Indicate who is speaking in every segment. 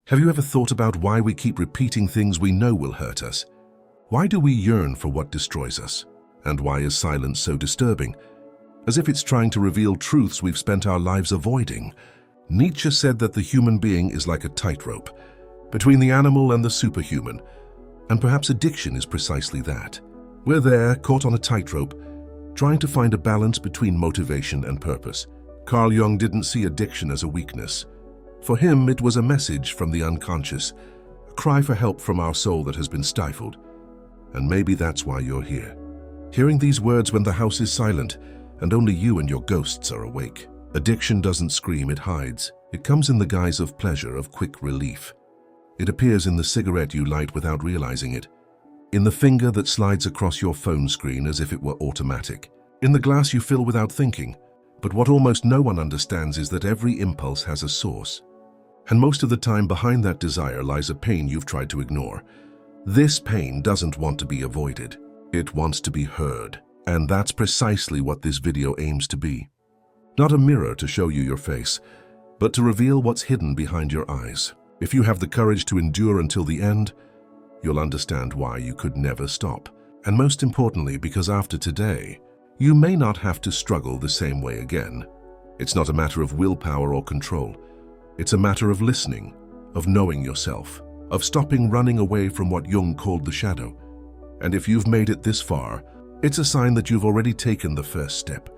Speaker 1: Have you ever thought about why we keep repeating things we know will hurt us? Why do we yearn for what destroys us? And why is silence so disturbing? As if it's trying to reveal truths we've spent our lives avoiding. Nietzsche said that the human being is like a tightrope, between the animal and the superhuman. And perhaps addiction is precisely that. We're there, caught on a tightrope, trying to find a balance between motivation and purpose. Carl Jung didn't see addiction as a weakness. For him, it was a message from the unconscious, a cry for help from our soul that has been stifled. And maybe that's why you're here. Hearing these words when the house is silent and only you and your ghosts are awake. Addiction doesn't scream, it hides. It comes in the guise of pleasure, of quick relief. It appears in the cigarette you light without realizing it, in the finger that slides across your phone screen as if it were automatic, in the glass you fill without thinking. But what almost no one understands is that every impulse has a source. And most of the time behind that desire lies a pain you've tried to ignore. This pain doesn't want to be avoided. It wants to be heard. And that's precisely what this video aims to be. Not a mirror to show you your face, but to reveal what's hidden behind your eyes. If you have the courage to endure until the end, you'll understand why you could never stop. And most importantly, because after today, you may not have to struggle the same way again. It's not a matter of willpower or control. It's a matter of listening, of knowing yourself, of stopping running away from what Jung called the shadow. And if you've made it this far, it's a sign that you've already taken the first step,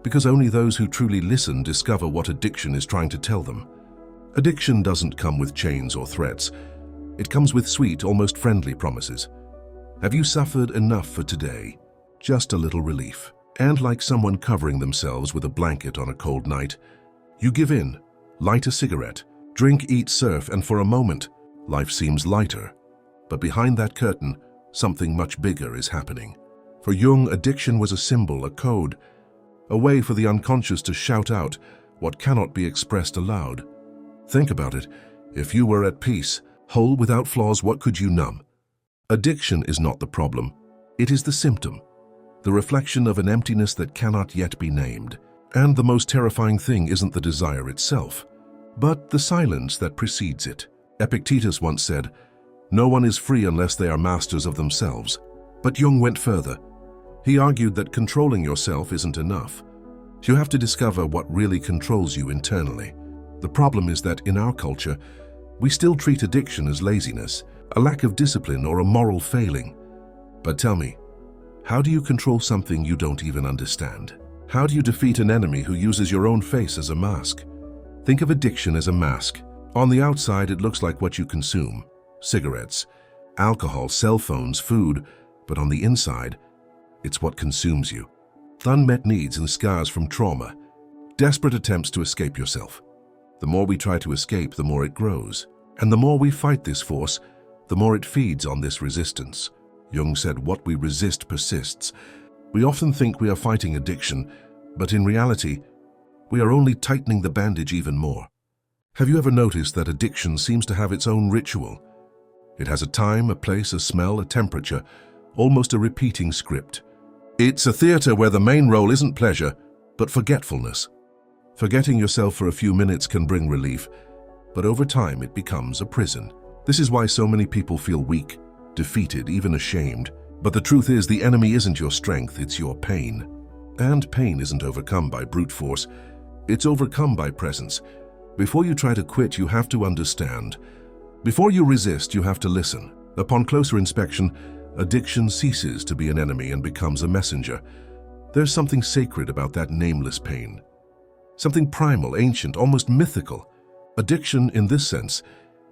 Speaker 1: because only those who truly listen discover what addiction is trying to tell them. Addiction doesn't come with chains or threats. It comes with sweet, almost friendly promises. Have you suffered enough for today? Just a little relief. And like someone covering themselves with a blanket on a cold night, you give in, light a cigarette, drink, eat, surf, and for a moment, life seems lighter. But behind that curtain, something much bigger is happening. For Jung, addiction was a symbol, a code, a way for the unconscious to shout out what cannot be expressed aloud. Think about it. If you were at peace, whole without flaws, what could you numb? Addiction is not the problem. It is the symptom, the reflection of an emptiness that cannot yet be named. And the most terrifying thing isn't the desire itself, but the silence that precedes it. Epictetus once said, "No one is free unless they are masters of themselves." But Jung went further. He argued that controlling yourself isn't enough. You have to discover what really controls you internally. The problem is that in our culture, we still treat addiction as laziness, a lack of discipline, or a moral failing. But tell me, how do you control something you don't even understand? How do you defeat an enemy who uses your own face as a mask? Think of addiction as a mask. On the outside, it looks like what you consume: cigarettes, alcohol, cell phones, food. But on the inside, it's what consumes you. Unmet needs and scars from trauma, desperate attempts to escape yourself. The more we try to escape, the more it grows. And the more we fight this force, the more it feeds on this resistance. Jung said, "What we resist persists." We often think we are fighting addiction, but in reality, we are only tightening the bandage even more. Have you ever noticed that addiction seems to have its own ritual? It has a time, a place, a smell, a temperature, almost a repeating script. It's a theater where the main role isn't pleasure, but forgetfulness. Forgetting yourself for a few minutes can bring relief, but over time it becomes a prison. This is why so many people feel weak, defeated, even ashamed. But the truth is, the enemy isn't your strength, it's your pain. And pain isn't overcome by brute force, it's overcome by presence. Before you try to quit, you have to understand. Before you resist, you have to listen. Upon closer inspection, addiction ceases to be an enemy and becomes a messenger. There's something sacred about that nameless pain. Something primal, ancient, almost mythical. Addiction, in this sense,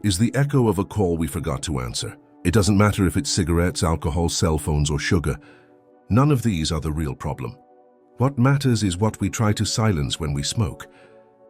Speaker 1: is the echo of a call we forgot to answer. It doesn't matter if it's cigarettes, alcohol, cell phones, or sugar. None of these are the real problem. What matters is what we try to silence when we smoke.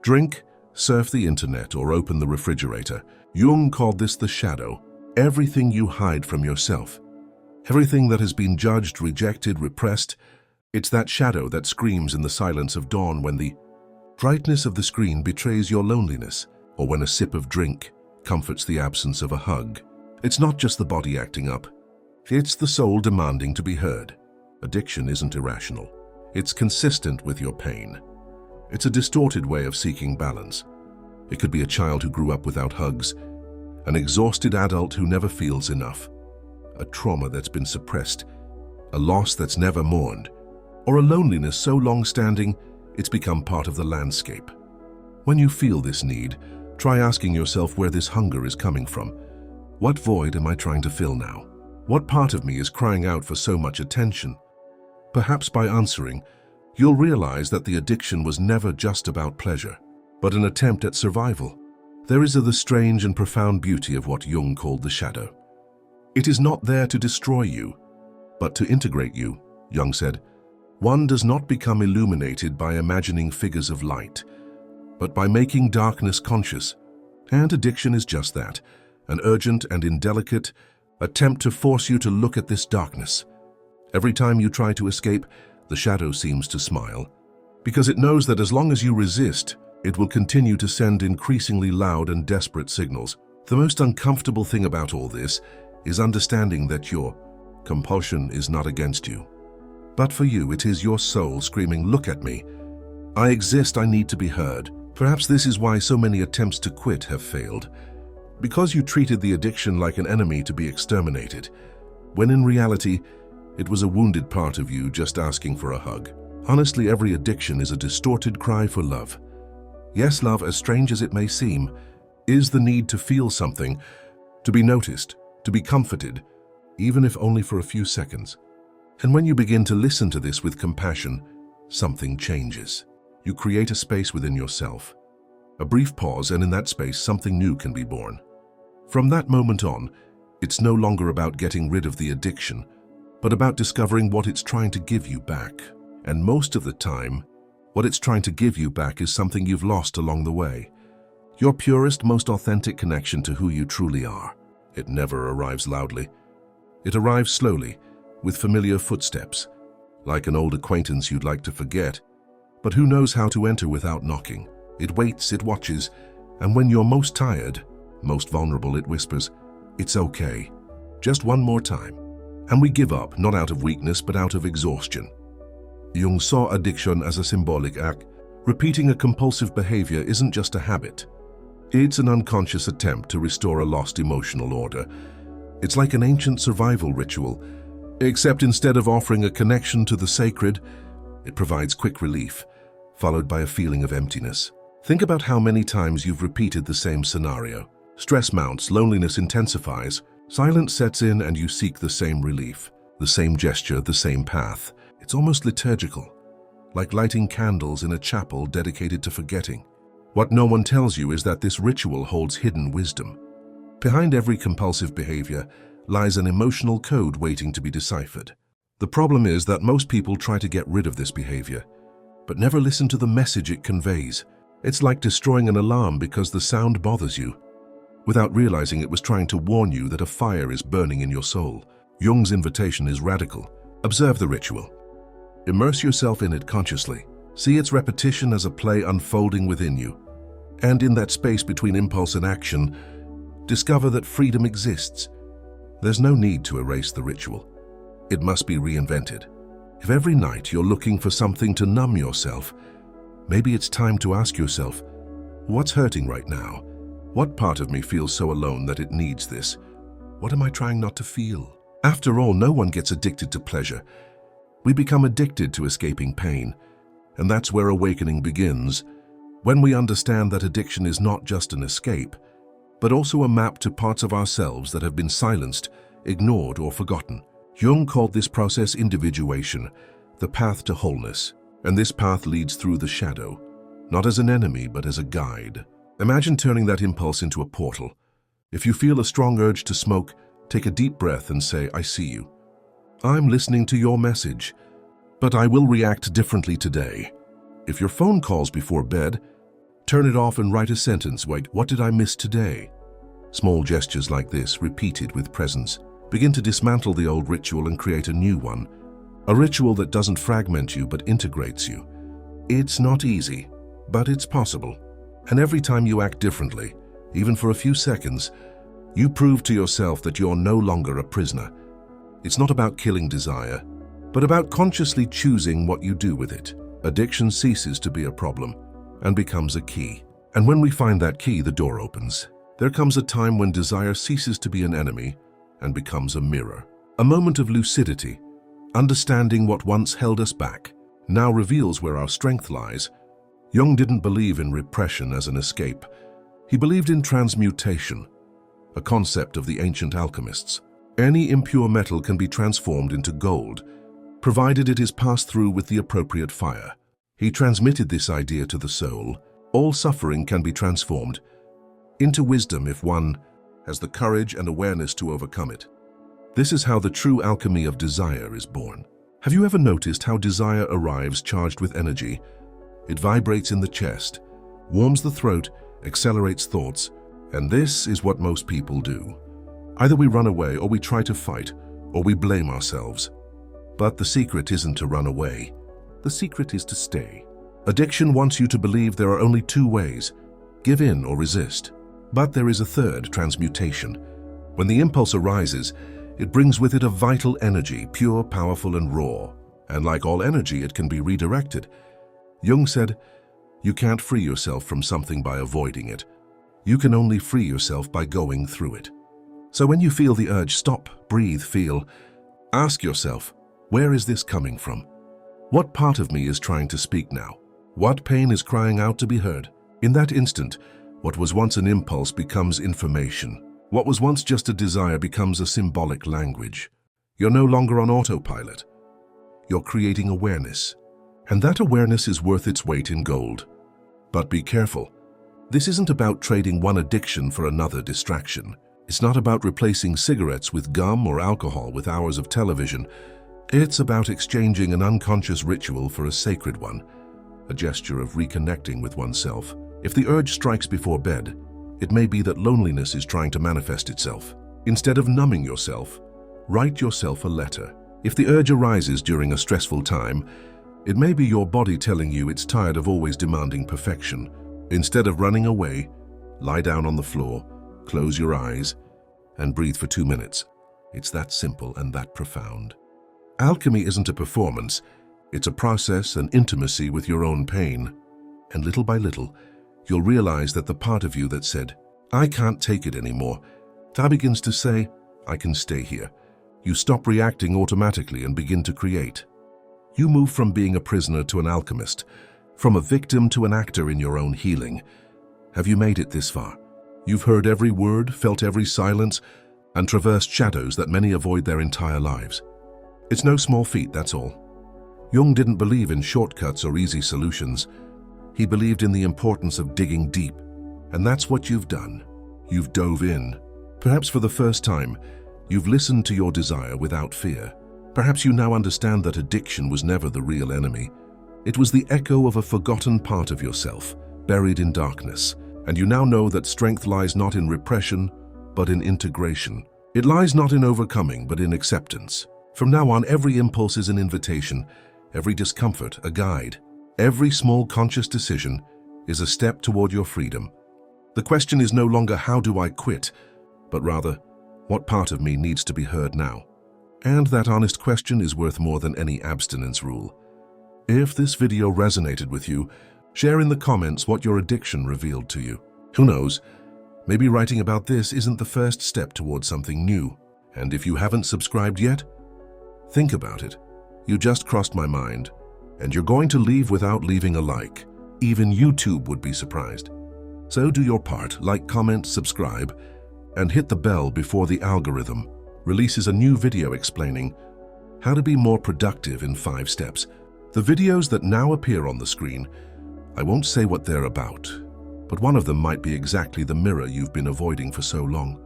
Speaker 1: Drink, surf the internet, or open the refrigerator. Jung called this the shadow. Everything you hide from yourself. Everything that has been judged, rejected, repressed. It's that shadow that screams in the silence of dawn when the brightness of the screen betrays your loneliness, or when a sip of drink comforts the absence of a hug. It's not just the body acting up. It's the soul demanding to be heard. Addiction isn't irrational. It's consistent with your pain. It's a distorted way of seeking balance. It could be a child who grew up without hugs, an exhausted adult who never feels enough, a trauma that's been suppressed, a loss that's never mourned, or a loneliness so long-standing it's become part of the landscape. When you feel this need, try asking yourself where this hunger is coming from. What void am I trying to fill now? What part of me is crying out for so much attention? Perhaps by answering, you'll realize that the addiction was never just about pleasure, but an attempt at survival. There is the strange and profound beauty of what Jung called the shadow. It is not there to destroy you, but to integrate you, Jung said. One does not become illuminated by imagining figures of light, but by making darkness conscious. And addiction is just that, an urgent and indelicate attempt to force you to look at this darkness. Every time you try to escape, the shadow seems to smile, because it knows that as long as you resist, it will continue to send increasingly loud and desperate signals. The most uncomfortable thing about all this is understanding that your compulsion is not against you. But for you, it is your soul screaming, "Look at me. I exist, I need to be heard." Perhaps this is why so many attempts to quit have failed. Because you treated the addiction like an enemy to be exterminated, when in reality, it was a wounded part of you just asking for a hug. Honestly, every addiction is a distorted cry for love. Yes, love, as strange as it may seem, is the need to feel something, to be noticed, to be comforted, even if only for a few seconds. And when you begin to listen to this with compassion, something changes. You create a space within yourself. A brief pause, and in that space, something new can be born. From that moment on, it's no longer about getting rid of the addiction, but about discovering what it's trying to give you back. And most of the time, what it's trying to give you back is something you've lost along the way. Your purest, most authentic connection to who you truly are. It never arrives loudly. It arrives slowly, with familiar footsteps, like an old acquaintance you'd like to forget. But who knows how to enter without knocking? It waits, it watches, and when you're most tired, most vulnerable, it whispers, "It's okay. Just one more time." And we give up, not out of weakness, but out of exhaustion. Jung saw addiction as a symbolic act. Repeating a compulsive behavior isn't just a habit. It's an unconscious attempt to restore a lost emotional order. It's like an ancient survival ritual, except instead of offering a connection to the sacred, it provides quick relief, followed by a feeling of emptiness. Think about how many times you've repeated the same scenario. Stress mounts, loneliness intensifies, silence sets in, and you seek the same relief, the same gesture, the same path. It's almost liturgical, like lighting candles in a chapel dedicated to forgetting. What no one tells you is that this ritual holds hidden wisdom. Behind every compulsive behavior lies an emotional code waiting to be deciphered. The problem is that most people try to get rid of this behavior, but never listen to the message it conveys. It's like destroying an alarm because the sound bothers you, without realizing it was trying to warn you that a fire is burning in your soul. Jung's invitation is radical. Observe the ritual. Immerse yourself in it consciously. See its repetition as a play unfolding within you. And in that space between impulse and action, discover that freedom exists. There's no need to erase the ritual. It must be reinvented. If every night you're looking for something to numb yourself, maybe it's time to ask yourself, what's hurting right now? What part of me feels so alone that it needs this? What am I trying not to feel? After all, no one gets addicted to pleasure. We become addicted to escaping pain, and that's where awakening begins, when we understand that addiction is not just an escape, but also a map to parts of ourselves that have been silenced, ignored, or forgotten. Jung called this process individuation, the path to wholeness, and this path leads through the shadow, not as an enemy, but as a guide. Imagine turning that impulse into a portal. If you feel a strong urge to smoke, take a deep breath and say, "I see you. I'm listening to your message, but I will react differently today." If your phone calls before bed, turn it off and write a sentence. Wait, what did I miss today? Small gestures like this, repeated with presence, begin to dismantle the old ritual and create a new one. A ritual that doesn't fragment you but integrates you. It's not easy, but it's possible. And every time you act differently, even for a few seconds, you prove to yourself that you're no longer a prisoner. It's not about killing desire, but about consciously choosing what you do with it. Addiction ceases to be a problem and becomes a key. And when we find that key, the door opens. There comes a time when desire ceases to be an enemy and becomes a mirror. A moment of lucidity, understanding what once held us back, now reveals where our strength lies. Jung didn't believe in repression as an escape. He believed in transmutation, a concept of the ancient alchemists. Any impure metal can be transformed into gold, provided it is passed through with the appropriate fire. He transmitted this idea to the soul. All suffering can be transformed into wisdom if one has the courage and awareness to overcome it. This is how the true alchemy of desire is born. Have you ever noticed how desire arrives charged with energy? It vibrates in the chest, warms the throat, accelerates thoughts, and this is what most people do. Either we run away, or we try to fight, or we blame ourselves. But the secret isn't to run away. The secret is to stay. Addiction wants you to believe there are only two ways: give in or resist. But there is a third: transmutation. When the impulse arises, it brings with it a vital energy, pure, powerful, and raw. And like all energy, it can be redirected. Jung said, "You can't free yourself from something by avoiding it. You can only free yourself by going through it." So when you feel the urge, stop, breathe, feel. Ask yourself, where is this coming from? What part of me is trying to speak now? What pain is crying out to be heard? In that instant, what was once an impulse becomes information. What was once just a desire becomes a symbolic language. You're no longer on autopilot. You're creating awareness. And that awareness is worth its weight in gold. But be careful. This isn't about trading one addiction for another distraction. It's not about replacing cigarettes with gum or alcohol with hours of television. It's about exchanging an unconscious ritual for a sacred one, a gesture of reconnecting with oneself. If the urge strikes before bed, it may be that loneliness is trying to manifest itself. Instead of numbing yourself, write yourself a letter. If the urge arises during a stressful time, it may be your body telling you it's tired of always demanding perfection. Instead of running away, lie down on the floor, close your eyes, and breathe for 2 minutes. It's that simple and that profound. Alchemy isn't a performance. It's a process, an intimacy with your own pain. And little by little, you'll realize that the part of you that said, "I can't take it anymore," that begins to say, "I can stay here." You stop reacting automatically and begin to create. You move from being a prisoner to an alchemist, from a victim to an actor in your own healing. Have you made it this far? You've heard every word, felt every silence, and traversed shadows that many avoid their entire lives. It's no small feat, that's all. Jung didn't believe in shortcuts or easy solutions. He believed in the importance of digging deep, and that's what you've done. You've dove in. Perhaps for the first time, you've listened to your desire without fear. Perhaps you now understand that addiction was never the real enemy. It was the echo of a forgotten part of yourself, buried in darkness. And you now know that strength lies not in repression, but in integration. It lies not in overcoming, but in acceptance. From now on, every impulse is an invitation, every discomfort a guide. Every small conscious decision is a step toward your freedom. The question is no longer how do I quit, but rather, what part of me needs to be heard now? And that honest question is worth more than any abstinence rule. If this video resonated with you, share in the comments what your addiction revealed to you. Who knows, maybe writing about this isn't the first step towards something new. And if you haven't subscribed yet, think about it. You just crossed my mind, and you're going to leave without leaving a like. Even YouTube would be surprised. So do your part, like, comment, subscribe, and hit the bell before the algorithm releases a new video explaining how to be more productive in 5 steps. The videos that now appear on the screen, I won't say what they're about, but one of them might be exactly the mirror you've been avoiding for so long.